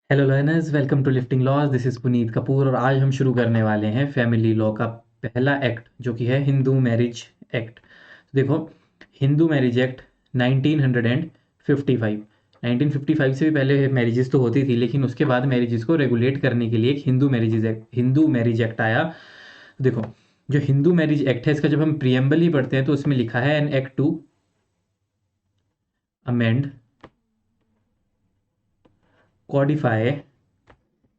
Hello learners, welcome to lifting laws. This is Puneet Kapoor और आज हम शुरू करने वाले हैं फैमिली लॉ का पहला एक्ट जो कि है हिंदू मैरिज एक्ट। तो देखो, हिंदू मैरिज एक्ट 1955। 1955 से भी पहले मैरिजेस तो होती थी, लेकिन उसके बाद मैरिजेस को रेगुलेट करने के लिए एक हिंदू मैरिज एक्ट आया। तो देखो, जो हिंदू मैरिज एक्ट है इसका जब हम प्रियम्बल ही पढ़ते हैं तो उसमें लिखा है an act to amend codify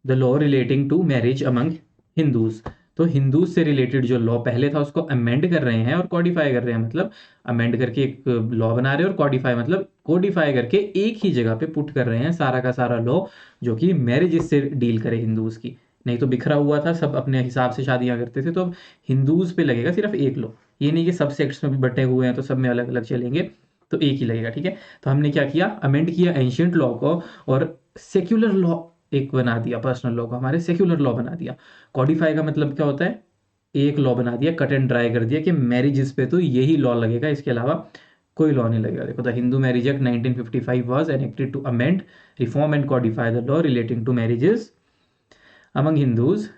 the law relating to marriage among Hindus. तो हिंदूज से रिलेटेड जो लॉ पहले था उसको अमेंड कर रहे हैं और कॉडिफाई कर रहे हैं, मतलब अमेंड करके एक लॉ बना रहे हैं और कॉडिफाई मतलब कोडिफाई करके एक ही जगह पे पुट कर रहे हैं सारा का सारा लॉ जो कि मैरिज से डील करे हिंदूज की। नहीं तो बिखरा हुआ था, सब अपने हिसाब से शादियां करते थे, तो अब हिंदूज पे लगेगा सिर्फ एक लॉ। ये नहीं कि सब सेक्ट्स में भी बटे हुए हैं तो सब में अलग अलग चलेंगे, तो एक ही लगेगा। ठीक है, तो हमने क्या किया, अमेंड किया एंशियंट लॉ को और सेक्युलर लॉ एक बना दिया, पर्सनल लॉ को हमारे सेक्युलर लॉ बना दिया। कॉडिफाई का मतलब क्या होता है, एक लॉ बना दिया, कट एंड ड्राई कर दिया कि मैरिजेस पे तो यही लॉ लगेगा, इसके अलावा कोई लॉ नहीं लगेगा। देखो, the Hindu marriage act 1955 was enacted to amend, reform and codify the law relating to marriages among Hindus.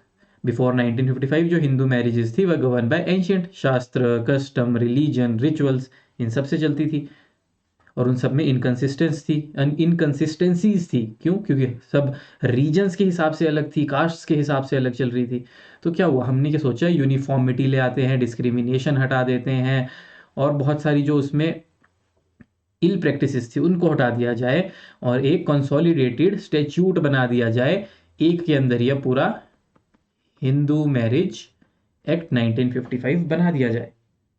Before 1955 जो हिंदू मैरिजेस थी वह govern by ancient, shastra, custom, religion, rituals, इन सब से चलती थी। और उन सब में इनकन्सिस्टेंसीज थी। क्यों? क्योंकि सब रीजन्स के हिसाब से अलग थी, कास्ट्स के हिसाब से अलग चल रही थी। तो क्या हुआ, हमने क्या सोचा, यूनिफॉर्मिटी ले आते हैं, डिस्क्रिमिनेशन हटा देते हैं और बहुत सारी जो उसमें इल प्रैक्टिसेस थी उनको हटा दिया जाए और एक कंसोलिडेटेड स्टेच्यूट बना दिया जाए, एक के अंदर यह पूरा हिंदू मैरिज एक्ट 1955 बना दिया जाए।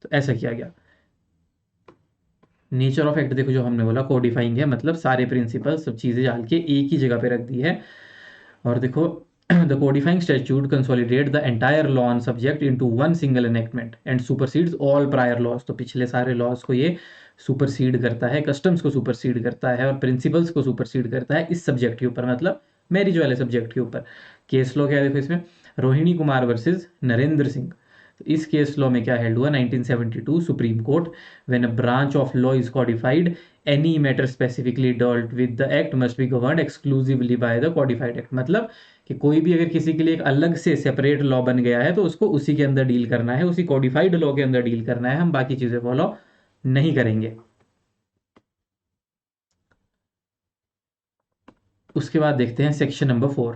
तो ऐसा किया गया। नेचर ऑफ एक्ट देखो, जो हमने बोला कोडिफाइंग है, मतलब सारे प्रिंसिपल सब चीज़ें डाल के एक ही जगह पे रख दी है। और देखो, the codifying statute consolidate the entire law on subject into one single enactment and supersedes all prior laws. तो पिछले सारे लॉज को ये सुपरसीड करता है, कस्टम्स को सुपरसीड करता है और प्रिंसिपल्स को सुपरसीड करता है इस सब्जेक्ट के ऊपर, मतलब मैरिज वाले सब्जेक्ट के ऊपर। केस लॉ क्या है देखो इसमें, रोहिणी कुमार वर्सेस नरेंद्र सिंह। तो इस केस लॉ में क्या हेल्ड हुआ, 1972 supreme court, when a branch of law is codified any matter specifically dealt with the act must be governed exclusively by the codified act. मतलब कि कोई भी अगर किसी के लिए एक अलग से सेपरेट लॉ बन गया है तो उसको उसी के अंदर डील करना है, उसी कॉडिफाइड लॉ के अंदर डील करना है, हम बाकी चीजें फॉलो नहीं करेंगे। उसके बाद देखते हैं सेक्शन नंबर 4।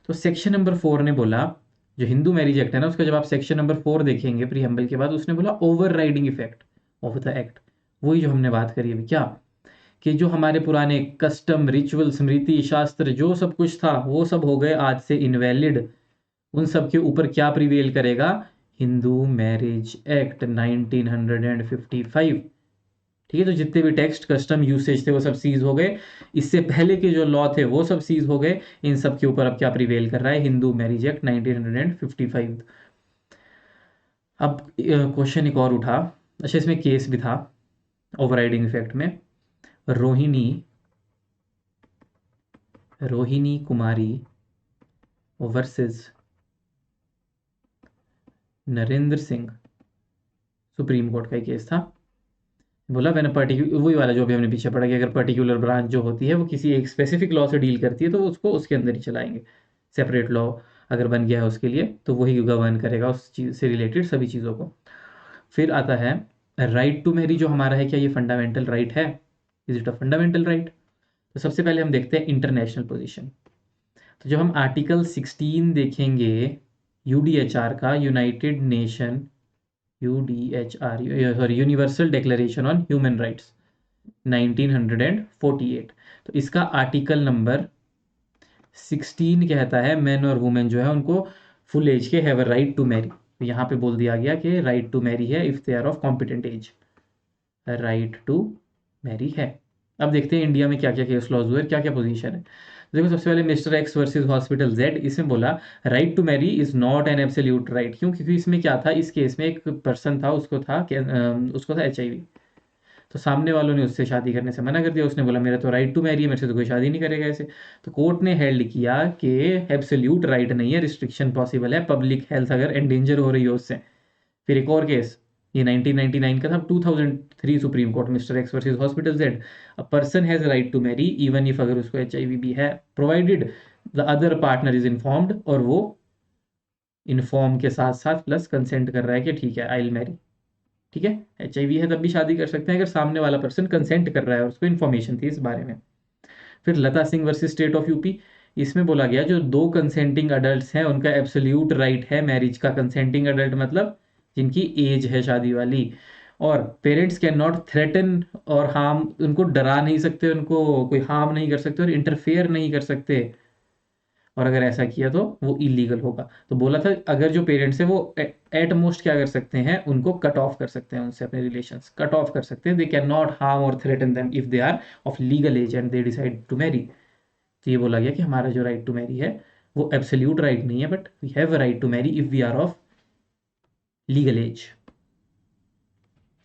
तो सेक्शन नंबर 4 ने बोला, जो हिंदू मैरिज एक्ट है ना उसका जब आप सेक्शन नंबर 4 देखेंगे प्रीएम्बल के बाद, उसने बोला over riding effect of the act. वही जो हमने बात करी अभी, क्या कि जो हमारे पुराने कस्टम, रिचुअल, स्मृति, शास्त्र जो सब कुछ था वो सब हो गए आज से इनवैलिड। उन सब के ऊपर क्या प्रिवेल करेगा, हिंदू मैरिज एक्ट 1955। ठीक है, तो जितने भी टेक्स्ट, कस्टम, यूसेज थे वो सब सीज हो गए। इससे पहले के जो लॉ थे वो सब सीज हो गए। इन सब के ऊपर अब क्या प्रिवेल कर रहा है, हिंदू मैरिज एक्ट 1955। अब क्वेश्चन एक और उठा, अच्छा इसमें केस भी था ओवरराइडिंग इफेक्ट में। Rohini Rohini Kumari versus Narendra Singh, supreme court का ही केस था। बोला मैंने पर्टिकुलर, वही वाला जो भी हमने पीछे पढ़ा कि अगर पर्टिकुलर ब्रांच जो होती है वो किसी एक स्पेसिफिक लॉ से डील करती है तो उसको उसके अंदर ही चलाएंगे। सेपरेट लॉ अगर बन गया है उसके लिए तो वही गवर्न करेगा उस चीज़ से रिलेटेड सभी चीज़ों को। फिर आता है राइट टू मैरी, जो हमारा है, क्या ये फंडामेंटल राइट है? Is it a fundamental right? तो सबसे पहले हम देखते हैं इंटरनेशनल पोजीशन। तो जब हम आर्टिकल 16 देखेंगे यूडीएचआर का, United nation, UDHR sorry universal declaration on human rights 1948, तो इसका आर्टिकल नंबर 16 कहता है मैन और वुमेन जो है उनको फुल एज के have a right to marry. तो यहाँ पे बोल दिया गया कि राइट टू मैरी है if they are of competent age, right to marry है। अब देखते हैं इंडिया में क्या क्या केस लॉज हुए, क्या क्या पोजीशन है। तो देखो, सबसे पहले mister X versus hospital Z, इसमें बोला right to marry is not an absolute right. क्यों? क्योंकि इसमें क्या था, इस केस में एक पर्सन था, उसको था एचआईवी। तो सामने वालों ने उससे शादी करने से मना कर दिया, उसने बोला मेरा तो राइट टू मैरी है, मेरे से तो कोई शादी नहीं करेगा ऐसे। तो कोर्ट ने हेल्ड किया कि एब्सोल्यूट राइट नहीं है, रिस्ट्रिक्शन पॉसिबल है, पब्लिक हेल्थ अगर एंडेंजर हो रही हो उससे। फिर एक और केस, ये 1999 का था। 2003 supreme court, mister X versus hospital Z, a person has right to marry even if, अगर उसको HIV भी है, provided the other partner is informed, और वो इन्फॉर्म के साथ साथ प्लस कंसेंट कर रहा है कि ठीक है आई विल मैरी। ठीक है, HIV है तब भी शादी कर सकते हैं अगर सामने वाला पर्सन कंसेंट कर रहा है और उसको इन्फॉर्मेशन थी इस बारे में। फिर Lata Singh versus state of UP, इसमें बोला गया जो दो कंसेंटिंग अडल्ट्स हैं उनका एब्सोल्यूट राइट है मैरिज का। कंसेंटिंग अडल्ट मतलब जिनकी एज है शादी वाली, और parents can not threaten or harm, उनको डरा नहीं सकते, उनको कोई हार्म नहीं कर सकते और इंटरफेयर नहीं कर सकते, और अगर ऐसा किया तो वो इलीगल होगा। तो बोला था अगर जो पेरेंट्स है वो एट मोस्ट क्या कर सकते हैं, उनको कट ऑफ कर सकते हैं, उनसे अपने रिलेशंस कट ऑफ कर सकते हैं। दे कैन नॉट हार्म और threaten them if they are of legal age and they decide to marry. तो ये बोला गया कि हमारा जो राइट टू मैरी है वो एब्सोल्यूट राइट नहीं है, but we have a right to marry if we are of legal age.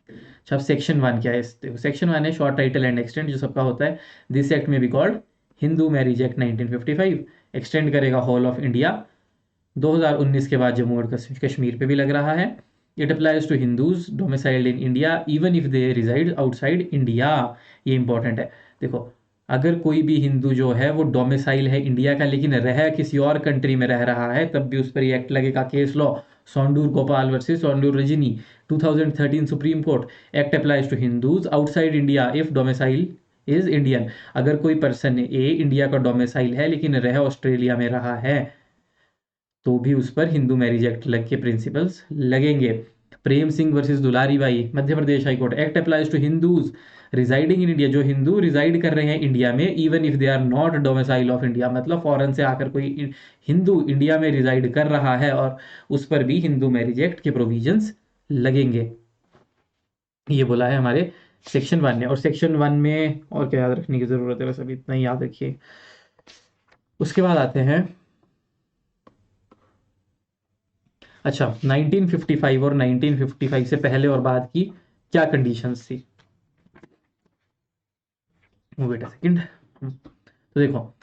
अच्छा, सेक्शन 1 क्या है? सेक्शन 1 है शॉर्ट टाइटल एंड एक्सटेंड, जो सबका होता है। दिस एक्ट में be called Hindu marriage act 1955। Extend करेगा होल ऑफ इंडिया। 2019 के बाद जम्मू और कश्मीर पे भी लग रहा है। It applies to Hindus domiciled in India even if they reside outside India. ये इंपॉर्टेंट है। देखो, अगर कोई भी हिंदू जो है वो डोमिसाइल है इंडिया का लेकिन रह किसी और कंट्री में रह रहा है, तब भी उस पर ये एक्ट लगेगा। Case law Sondur Gopal versus Sondur Rajani, 2013 supreme court. Act applies to Hindus outside India if domicile is Indian. अगर कोई पर्सन ए इंडिया का डोमिसाइल है लेकिन रह ऑस्ट्रेलिया में रहा है, तो भी उस पर हिंदू मैरिज एक्ट लग के प्रिंसिपल्स लगेंगे। Prem Singh versus Dulari Bai, Madhya Pradesh high court. Act applies to Hindus residing in India, जो हिंदू रिजाइड कर रहे हैं इंडिया में, even if they are not domicile of India, मतलब फॉरेन से आकर कोई हिंदू इंडिया में रिजाइड कर रहा है और उस पर भी हिंदू मैरिज एक्ट के प्रोविजंस लगेंगे। ये बोला है हमारे सेक्शन 1 ने। और सेक्शन 1 में और क्या याद रखने की जरूरत है? बस अभी इतना ही याद रखिए। उसके बाद आते हैं, अच्छा, 1955 और 1955 से पहले और बाद की क्या कंडीशंस थी? Wait a second. तो देखो,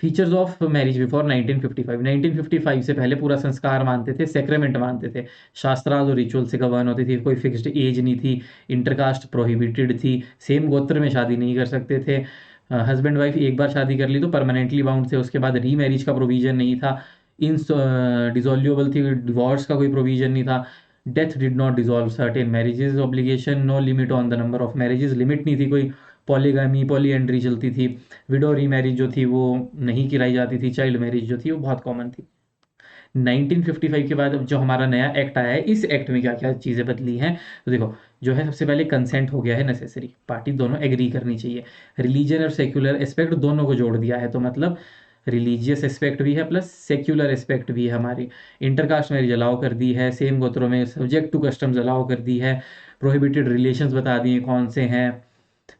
फीचर्स ऑफ मैरिज बिफोर 1955। 1955 से पहले पूरा संस्कार मानते थे, सेक्रेमेंट मानते थे, शास्त्राज और रिचुअल से गवर्न होती थी, कोई फिक्स्ड एज नहीं थी, इंटरकास्ट प्रोहिबिटेड थी, सेम गोत्र में शादी नहीं कर सकते थे, हस्बैंड वाइफ एक बार शादी कर ली तो परमानेंटली बाउंड थे, उसके बाद री मैरिज का प्रोविजन नहीं था, इन डिसॉल्यूबल थी, डिवोर्स का कोई प्रोविजन नहीं था, death did not dissolve certain marriages obligation, no limit on the number of marriages, limit नहीं थी कोई, पॉलीगामी पॉलीएंड्री चलती थी, विडो रीमैरिज जो थी वो नहीं कराई जाती थी, चाइल्ड मैरिज जो थी वो बहुत कॉमन थी। 1955 के बाद अब जो हमारा नया एक्ट आया है, इस एक्ट में क्या क्या चीज़ें बदली हैं? तो देखो, जो है सबसे पहले कंसेंट हो गया है नेसेसरी, पार्टी दोनों एग्री करनी चाहिए। रिलीजन और सेक्युलर एस्पेक्ट दोनों को जोड़ दिया है, तो मतलब रिलीजियस एस्पेक्ट भी है प्लस सेक्युलर एस्पेक्ट भी है हमारी। इंटरकास्ट मैरिज अलाउ कर दी है, सेम गोत्रों में सब्जेक्ट टू कस्टम्स अलाउ कर दी है, प्रोहिबिटेड रिलेशंस बता दिए कौन से हैं,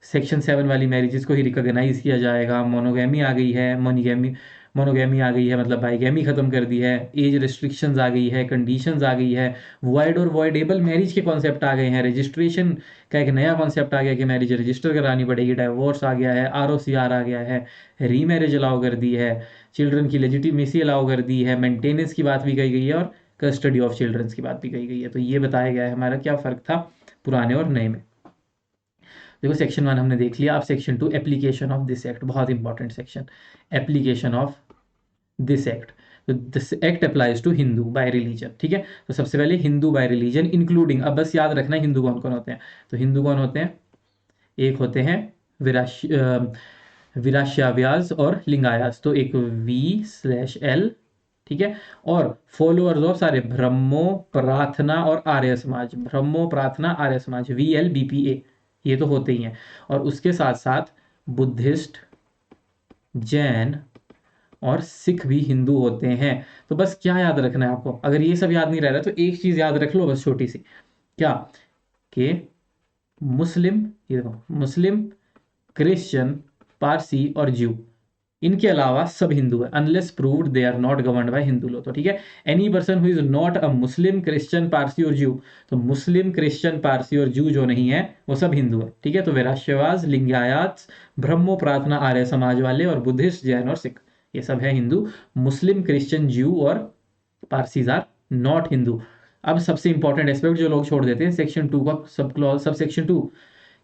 सेक्शन 7 वाली मैरिजेस को ही रिकॉग्नाइज किया जाएगा, मोनोगैमी आ गई है, मोनोगैमी आ गई है, मतलब बाइगैमी खत्म कर दी है, एज रिस्ट्रिक्शंस आ गई है, कंडीशंस आ गई है, वॉइड और वॉइडेबल मैरिज के कॉन्सेप्ट आ गए हैं, रजिस्ट्रेशन का एक नया कॉन्सेप्ट आ गया कि मैरिज रजिस्टर करानी पड़ेगी, डाइवोर्स आ गया है, ROCR आ गया है, री मैरिज अलाउ कर दी है, चिल्ड्रन की लेजिटिमेसी अलाउ कर दी है, मेंटेनेंस की बात भी कही गई है और कस्टडी ऑफ चिल्ड्रंस की बात भी कही गई है। तो ये बताया गया है हमारा क्या फ़र्क था पुराने और नए में। देखो, सेक्शन 1 हमने देख लिया। अब section 2, application of this act, बहुत important section, application of this act. तो this act applies to Hindu by religion. ठीक है, तो सबसे पहले हिंदू बाय रिलीजन इंक्लूडिंग, अब बस याद रखना हिंदू कौन कौन होते हैं। तो हिंदू कौन होते हैं? एक होते हैं विराश्याव्यास और लिंगायास, तो एक V/L, ठीक है, और फॉलोअर्स ऑफ सारे ब्रह्मो प्रार्थना और आर्य समाज, ब्रह्मो प्रार्थना आर्य समाज, VLBPA, ये तो होते ही हैं। और उसके साथ साथ बुद्धिस्ट, जैन और सिख भी हिंदू होते हैं। तो बस क्या याद रखना है आपको, अगर ये सब याद नहीं रह रहा तो एक चीज याद रख लो बस छोटी सी, क्या कि मुस्लिम, ये देखो, मुस्लिम, क्रिश्चियन, पारसी और ज्यू, इनके अलावा सब हिंदू है, unless proved they are not governed by Hindu law. तो ठीक है, any person who is not a Muslim, Christian, Parsi और ज्यू, तो मुस्लिम, क्रिश्चियन, पारसी और ज्यू जो नहीं है वो सब हिंदू है। ठीक है, तो वैराश्यवाज, लिंगायत, ब्रह्मो प्रार्थना आर्य समाज वाले और बुद्धिस्ट, जैन और सिख, ये सब है हिंदू। मुस्लिम, क्रिश्चियन, ज्यू और पारसीज आर नॉट हिंदू। अब सबसे इंपॉर्टेंट एस्पेक्ट जो लोग छोड़ देते हैं सेक्शन 2 का सब क्लॉज सब सेक्शन 2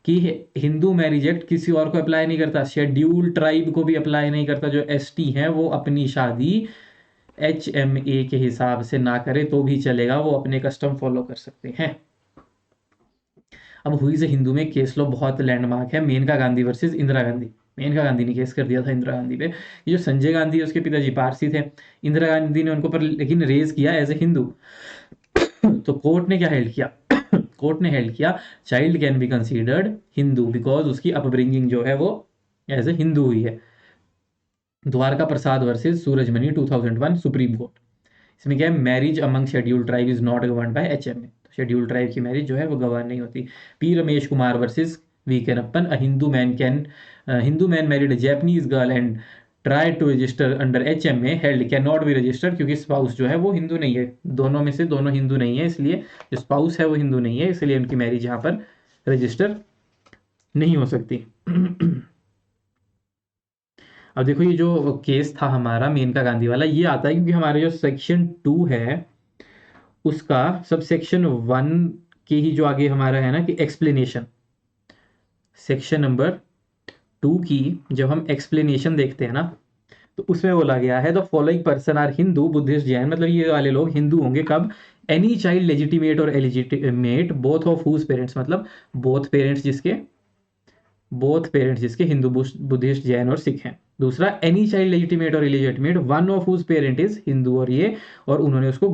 कि हिंदू मैरिज एक्ट किसी और को अप्लाई नहीं करता, शेड्यूल ट्राइब को भी अप्लाई नहीं करता। जो एसटी हैं वो अपनी शादी HMA के हिसाब से ना करे तो भी चलेगा, वो अपने कस्टम फॉलो कर सकते हैं। अब हुई से हिंदू में केस लो बहुत लैंडमार्क है, मेनका गांधी वर्सेस इंदिरा गांधी। मेनका गांधी ने केस कर दिया था इंदिरा गांधी पे। ये जो संजय गांधी है उसके पिताजी पारसी थे, इंदिरा गांधी ने उनको पर लेकिन रेज किया एज ए हिंदू। तो कोर्ट ने क्या हेल्ड किया कोर्ट ने हेल्ड किया child can be considered Hindu because उसकी अपब्रिंगिंग जो है वो एज ए हिंदू हुई है। Dwarka Prasad versus Surajmani 2001 supreme court. इसमें क्या है, marriage among scheduled tribe is not govern by HMA। तो शेड्यूल्ड ट्राइब की मैरिज जो है वो गवर्न नहीं होती। P Ramesh Kumar versus V Kenappan, a Hindu man married a Japanese girl and try to register under HMA held can not be registered, क्योंकि spouse जो है वो हिंदू नहीं है। दोनों में से दोनों हिंदू नहीं है, इसलिए जो स्पाउस है वो हिंदू नहीं है, इसलिए उनकी मैरिज यहाँ पर रजिस्टर नहीं हो सकती। अब देखो ये जो केस था हमारा मेनका गांधी वाला, ये आता है क्योंकि हमारे जो सेक्शन 2 है उसका सब सेक्शन 1 के ही जो आगे हमारा है ना कि एक्सप्लेनेशन, सेक्शन नंबर 2 की जब हम एक्सप्लेनेशन देखते हैं ना तो उसमें बोला गया है the following person are Hindu Buddhist Jain, मतलब ये वाले लोग हिंदू होंगे कब, एनी चाइल्ड लेजिटिमेट और illegitimate both of whose parents, मतलब बोथ पेरेंट्स जिसके हिंदू बुद्धिस्ट जैन और सिख हैं। दूसरा एनी चाइल्ड लेजिटिमेट और illegitimate one of whose parent is Hindu और ये, और उन्होंने उसको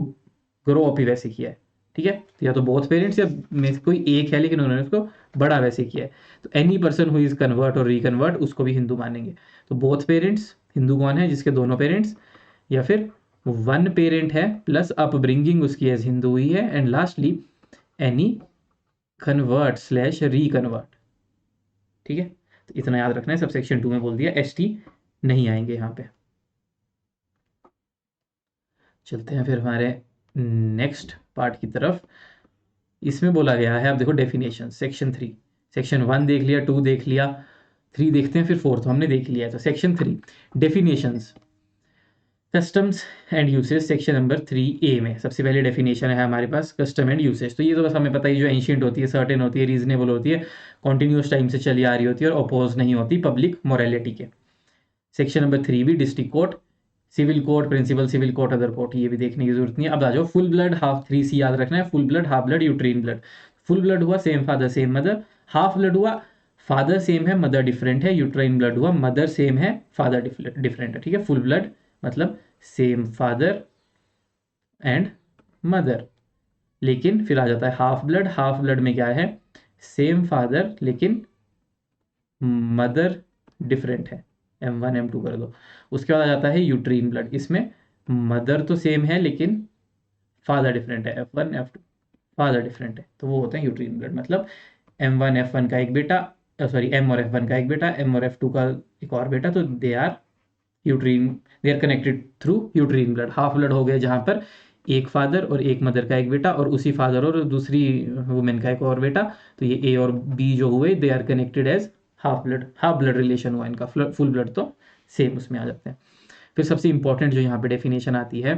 ग्रो अप ही वैसे किया है। ठीक है, या तो बोथ पेरेंट्स या में से कोई एक है लेकिन उन्होंने उसको बड़ा वैसे किया है। तो any person who is convert और रिकन्वर्ट उसको भी हिंदू मानेंगे। तो बोथ पेरेंट्स, हिंदू कौन है जिसके दोनों पेरेंट्स, या फिर वन पेरेंट है प्लस अपब्रिंगिंग उसकी एज हिंदू हुई है, and lastly any convert slash reconvert. ठीक है, तो इतना याद रखना है, सब सेक्शन 2 में बोल दिया, ST नहीं आएंगे यहाँ पे। चलते हैं फिर हमारे नेक्स्ट पार्ट की तरफ। इसमें बोला गया है, अब देखो डेफिनेशन, सेक्शन 3, सेक्शन 1 देख लिया, 2 देख लिया, 3 देखते हैं, फिर 4 हमने देख लिया है। तो section 3 definitions, customs and usage, section number 3A में सबसे पहले डेफिनेशन है हमारे पास कस्टम एंड यूसेज। तो ये तो बस हमें पता ही, जो एंशियंट होती है, सर्टेन होती है, रीजनेबल होती है, कॉन्टिन्यूस टाइम से चली आ रही होती है और अपोज नहीं होती पब्लिक मोरालिटी के। Section number 3B district court, civil court, principal civil court, other court, ये भी देखने की जरूरत नहीं है। अब आ जाओ फुल ब्लड हाफ, 3C याद रखना है, full blood half blood uterine blood. Full blood हुआ same father same mother, half blood हुआ फादर सेम है मदर डिफरेंट है, यूट्राइन ब्लड हुआ मदर सेम है फादर डिफरेंट है। ठीक है, फुल ब्लड मतलब सेम फादर एंड मदर। लेकिन फिर आ जाता है हाफ ब्लड, हाफ ब्लड में क्या है, सेम फादर लेकिन मदर डिफरेंट है, M1 M2 कर दो। उसके बाद आ जाता है यूट्रीन ब्लड, इसमें मदर तो सेम है लेकिन फादर डिफरेंट है, F1 F2 फादर डिफरेंट है, तो वो होते हैं यूट्रीन ब्लड। मतलब M1 F1 का एक बेटा, सॉरी M और F1 का एक बेटा, M और F2 का एक और बेटा, तो they are connected through uterine blood. Half blood हो गया जहां पर एक फादर और एक मदर का एक बेटा, और उसी फादर और दूसरी वुमेन का एक और बेटा, तो ये A और B जो हुए they are connected as half blood relation हुआ इनका। फुल ब्लड तो सेम उसमें आ जाते हैं। फिर सबसे इंपॉर्टेंट जो यहाँ पे डेफिनेशन आती है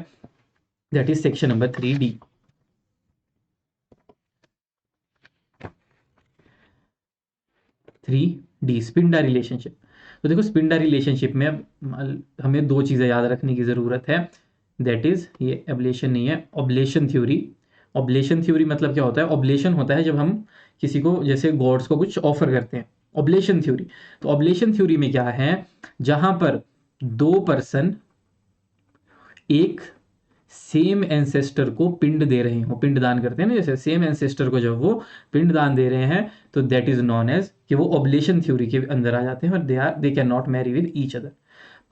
that is section number 3D। 3D sapinda relationship. तो देखो स्पिंडा रिलेशनशिप में अब हमें 2 चीज़ें याद रखने की ज़रूरत है, दैट इज ये एब्लेशन नहीं है, ऑब्लेशन थ्योरी। ऑब्लेशन थ्योरी मतलब क्या होता है, ऑब्लेशन होता है जब हम किसी को जैसे गॉड्स को कुछ ऑफर करते हैं, ऑब्लेशन थ्योरी। तो ऑब्लेशन थ्योरी में क्या है, जहां पर 2 पर्सन एक सेम एंसेस्टर को पिंड दे रहे हो, पिंड दान करते हैं ना, जैसे सेम एंसेस्टर को जब वो पिंड दान दे रहे हैं तो दैट इज नॉन एज कि वो ऑब्लेशन थ्योरी के अंदर आ जाते हैं, और दे can not Mary with each other.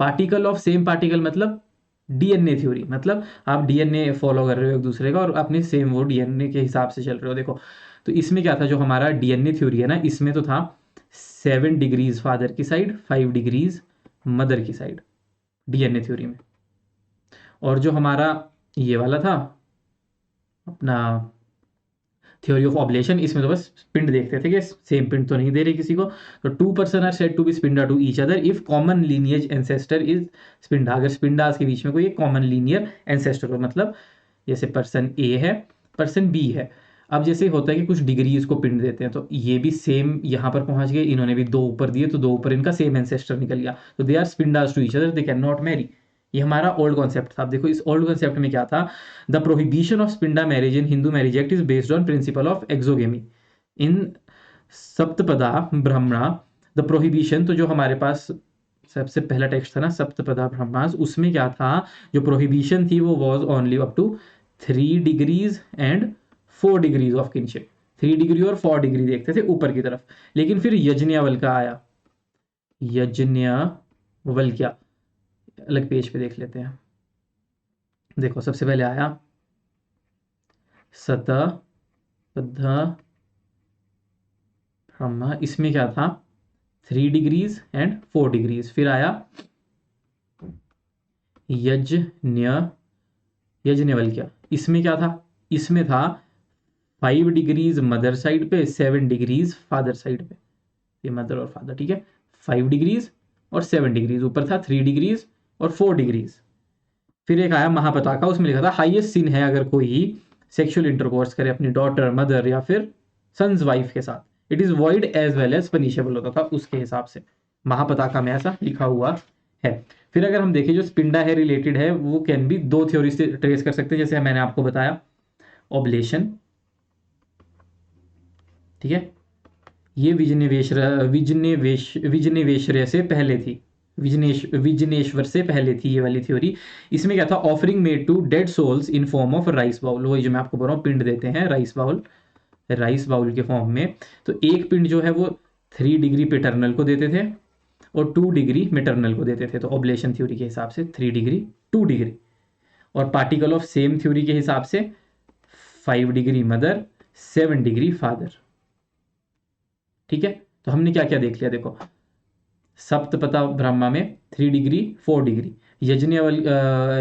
Particle of same particle मतलब DNA थ्योरी, मतलब आप DNA फॉलो कर रहे हो एक दूसरे का और अपने सेम वो DNA के हिसाब से चल रहे हो। देखो तो इसमें क्या था, जो हमारा DNA थ्योरी है ना, इसमें तो था 7 डिग्रीज फादर की साइड, 5 डिग्रीज मदर की साइड DNA थ्योरी में। और जो हमारा ये वाला था अपना थ्योरी ऑफ ऑब्लेशन, इसमें तो बस पिंड देखते थे कि सेम पिंड तो नहीं दे रही किसी को। तो 2 person are said to be sapinda to each other if common lineage ancestor is sapinda. अगर स्पिंडास के बीच में कोई एक कॉमन लीनियर एंसेस्टर हो, मतलब जैसे पर्सन ए है, पर्सन बी है। अब जैसे होता है कि कुछ डिग्री इसको पिंड देते हैं, तो ये भी सेम यहाँ पर पहुंच गए, इन्होंने भी 2 ऊपर दिए, तो 2 ऊपर इनका सेम एंसेस्टर निकल गया, तो they are sapindas to each other, they can not marry. ये हमारा ओल्ड कॉन्सेप्ट था। अब देखो इस ओल्ड कॉन्सेप्ट में क्या था, the prohibition of sapinda marriage in Hindu marriage act is based on principle of exogamy in Saptapada Brahmana. The prohibition, तो जो हमारे पास सबसे पहला टेक्स्ट था ना सप्तपदा ब्रह्मास, उसमें क्या था, जो प्रोहिबिशन थी वो was only up to 3 degrees and 4 degrees of kinship. 3 degree और 4 डिग्री देखते थे ऊपर की तरफ। लेकिन फिर यज्ञवल्क्य आया, यज्ञवल्क्य अलग पेज पे देख लेते हैं। देखो सबसे पहले आया सतपदा ब्रह्मा, इसमें क्या था 3 डिग्रीज एंड 4 डिग्रीज। फिर आया यज्ञवल्क्य, इसमें क्या था, इसमें था 5 डिग्रीज मदर साइड पे, 7 डिग्रीज फादर साइड पे, ये मदर और फादर, ठीक है। 5 डिग्रीज और 7 डिग्रीज, ऊपर था 3 डिग्रीज और 4 डिग्रीज। फिर एक आया महापताका, उसमें लिखा था हाईएस्ट सिन है अगर कोई सेक्सुअल इंटरकोर्स करे अपनी डॉटर, मदर या फिर सन्स वाइफ के साथ, it is void as well as punishable होता था उसके हिसाब से, महापताका में ऐसा लिखा हुआ है। फिर अगर हम देखें जो स्पिंडा है रिलेटेड है, वो कैन भी 2 थ्योरी से ट्रेस कर सकते हैं, जैसे मैंने आपको बताया ऑब्लेशन, ठीक है, ये विजनेवेश्वर से पहले थी, विजनेश्वर से पहले थी ये वाली थ्योरी। इसमें क्या था, offering made to dead souls in form of rice bowl, वही जो मैं आपको बोल रहा हूँ पिंड देते हैं राइस बाउल के फॉर्म में। तो एक पिंड जो है वो 3 डिग्री पेटर्नल को देते थे और 2 डिग्री मेटर्नल को देते थे, तो ऑब्लेशन थ्योरी के हिसाब से 3 डिग्री 2 डिग्री। और पार्टिकल ऑफ सेम थ्योरी के हिसाब से 5 डिग्री मदर 7 डिग्री फादर, ठीक है। तो हमने क्या क्या देख लिया, देखो सप्तपदा ब्रह्मा में 3 डिग्री 4 डिग्री,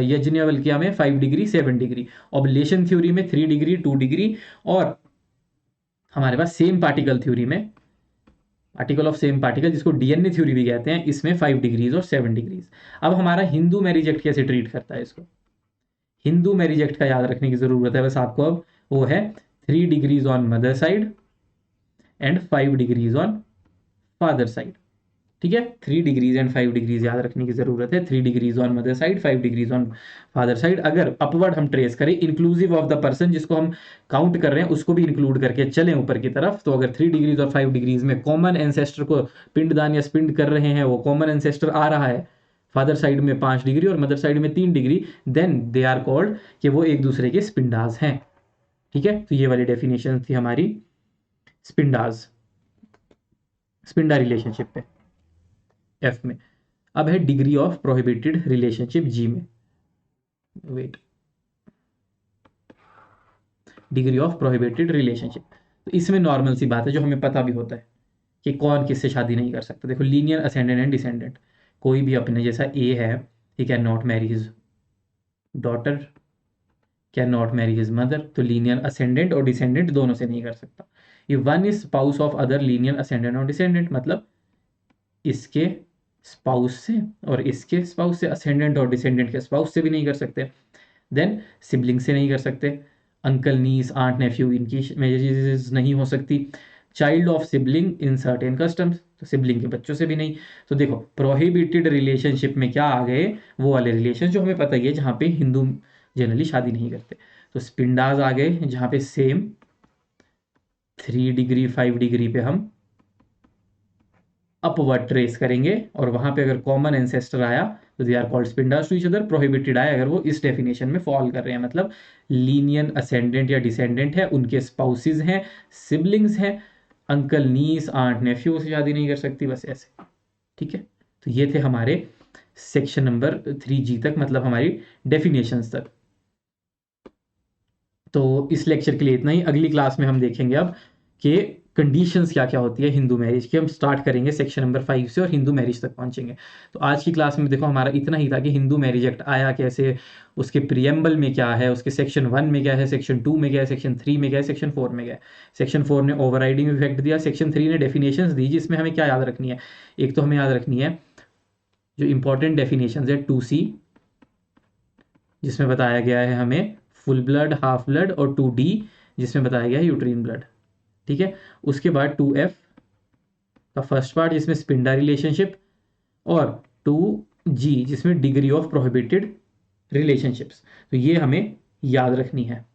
यज्ञवल्क्य में 5 डिग्री 7 डिग्री, ऑब्लेशन थ्योरी में 3 डिग्री 2 डिग्री, और हमारे पास सेम पार्टिकल थ्योरी में पार्टिकल ऑफ सेम पार्टिकल जिसको डीएनए थ्योरी भी कहते हैं, इसमें 5 डिग्रीज और 7 डिग्रीज। अब हमारा हिंदू मैरिज एक्ट कैसे ट्रीट करता है इसको, हिंदू मैरिज एक्ट का याद रखने की जरूरत है बस आपको। अब वो है 3 degrees on mother side and 5 degrees on father side, ठीक है। 3 डिग्रीज एंड 5 डिग्रीज याद रखने की जरूरत है, 3 degrees on mother side 5 degrees on father side. अगर अपवर्ड हम ट्रेस करें इंक्लूसिव ऑफ द पर्सन जिसको हम काउंट कर रहे हैं उसको भी इंक्लूड करके चलें ऊपर की तरफ, तो अगर 3 डिग्रीज और 5 डिग्रीज में कॉमन एंसेस्टर को पिंडदान या स्पिंड कर रहे हैं, वो कॉमन एंसेस्टर आ रहा है फादर साइड में 5 डिग्री और मदर साइड में 3 degree, then they are called कि वो एक दूसरे के स्पिंडाज हैं, ठीक है। तो ये वाली डेफिनेशन थी हमारी स्पिंडा रिलेशनशिप पे एफ में। अब है degree of prohibited relationship G में, wait, degree of prohibited relationship. तो इसमें नॉर्मल सी बात है जो हमें पता भी होता है कि कौन किससे शादी नहीं कर सकता। देखो लीनियर असेंडेंट एंड डिसेंडेंट, कोई भी अपने जैसा ए है he can not Mary his daughter, can not Mary his mother, तो लीनियर असेंडेंट और डिसेंडेंट दोनों से नहीं कर सकता। ये one is spouse of other linear ascendant और डिसेंडेंट, मतलब इसके स्पाउस से और इसके स्पाउस से, असेंडेंट और डिसेंडेंट के स्पाउस से भी नहीं कर सकते। देन सिबलिंग से नहीं कर सकते, अंकल नीस आंट नेफ्यू इनकी मैरिजेस नहीं हो सकती। Child of sibling in certain customs, तो सिबलिंग के बच्चों से भी नहीं। तो देखो प्रोहिबिटेड रिलेशनशिप में क्या आ गए, वो वाले रिलेशन जो हमें पता ही है जहाँ पे हिंदू जनरली शादी नहीं करते। तो स्पिंडाज आ गए जहाँ पे सेम 3 डिग्री 5 डिग्री पे हम अपवर्ड ट्रेस करेंगे, और वहां पे अगर कॉमन एंसेस्टर आया तो they are called sapindas to each other. Prohibited आया अगर वो इस डेफिनेशन में फॉल कर रहे हैं, मतलब लीनियर असेंडेंट या डिसेंडेंट है, उनके स्पाउसेस हैं, सिबलिंग्स हैं, अंकल नीस आंट नेफ्यू से शादी नहीं कर सकती, बस ऐसे, ठीक है। तो ये थे हमारे सेक्शन नंबर 3G तक, मतलब हमारी डेफिनेशंस तक। तो इस लेक्चर के लिए इतना ही। अगली क्लास में हम देखेंगे अब कि कंडीशंस क्या क्या होती है हिंदू मैरिज की। हम स्टार्ट करेंगे सेक्शन नंबर 5 से और हिंदू मैरिज तक पहुंचेंगे। तो आज की क्लास में देखो हमारा इतना ही था कि हिंदू मैरिज एक्ट आया कैसे, उसके प्रियम्बल में क्या है, उसके सेक्शन 1 में क्या है, सेक्शन 2 में क्या है, सेक्शन 3 में क्या है, सेक्शन 4 में क्या है। सेक्शन 4 ने ओवरराइडिंग इफेक्ट दिया, सेक्शन 3 ने डेफिनेशंस दी, जिसमें हमें क्या याद रखनी है, एक तो हमें याद रखनी है जो इंपॉर्टेंट डेफिनेशंस है 2C, जिसमें बताया गया है हमें फुल ब्लड, हाफ ब्लड, और 2D जिसमें बताया गया है यूट्रीन ब्लड। ठीक है, उसके बाद 2F का फर्स्ट पार्ट जिसमें स्पिंडा रिलेशनशिप, और 2G जिसमें डिग्री ऑफ प्रोहिबिटेड रिलेशनशिप्स। तो ये हमें याद रखनी है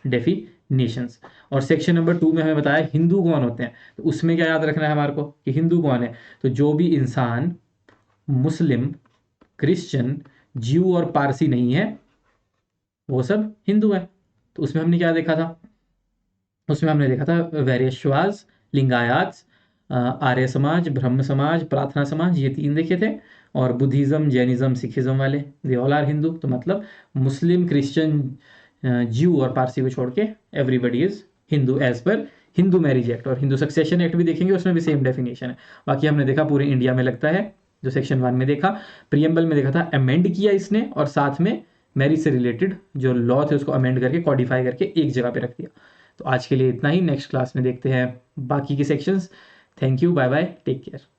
डेफिनेशंस। और सेक्शन नंबर 2 में हमें बताया हिंदू कौन होते हैं, तो उसमें क्या याद रखना है हमारे को कि हिंदू कौन है, तो जो भी इंसान मुस्लिम, क्रिश्चियन, ज्यू और पारसी नहीं है वो सब हिंदू है। तो उसमें हमने क्या देखा था, उसमें हमने देखा था वैरेश्वास, लिंगायत, आर्य समाज, ब्रह्म समाज, प्रार्थना समाज, ये 3 देखे थे। और बुद्धिज्म, जैनिज्म, सिखिज्म वाले दे ऑल आर हिंदू। तो मतलब मुस्लिम, क्रिश्चियन, ज्यू और पारसी को छोड़ के everybody is Hindu as per Hindu marriage act. और हिंदू सक्सेशन एक्ट भी देखेंगे, उसमें भी सेम डेफिनेशन है। बाकी हमने देखा पूरे इंडिया में लगता है, जो सेक्शन 1 में देखा, प्रियम्बल में देखा था अमेंड किया इसने, और साथ में मैरिज से रिलेटेड जो लॉ थे उसको अमेंड करके कॉडिफाई करके एक जगह पे रख दिया। तो आज के लिए इतना ही, नेक्स्ट क्लास में देखते हैं बाकी के sections. Thank you, bye bye, take care.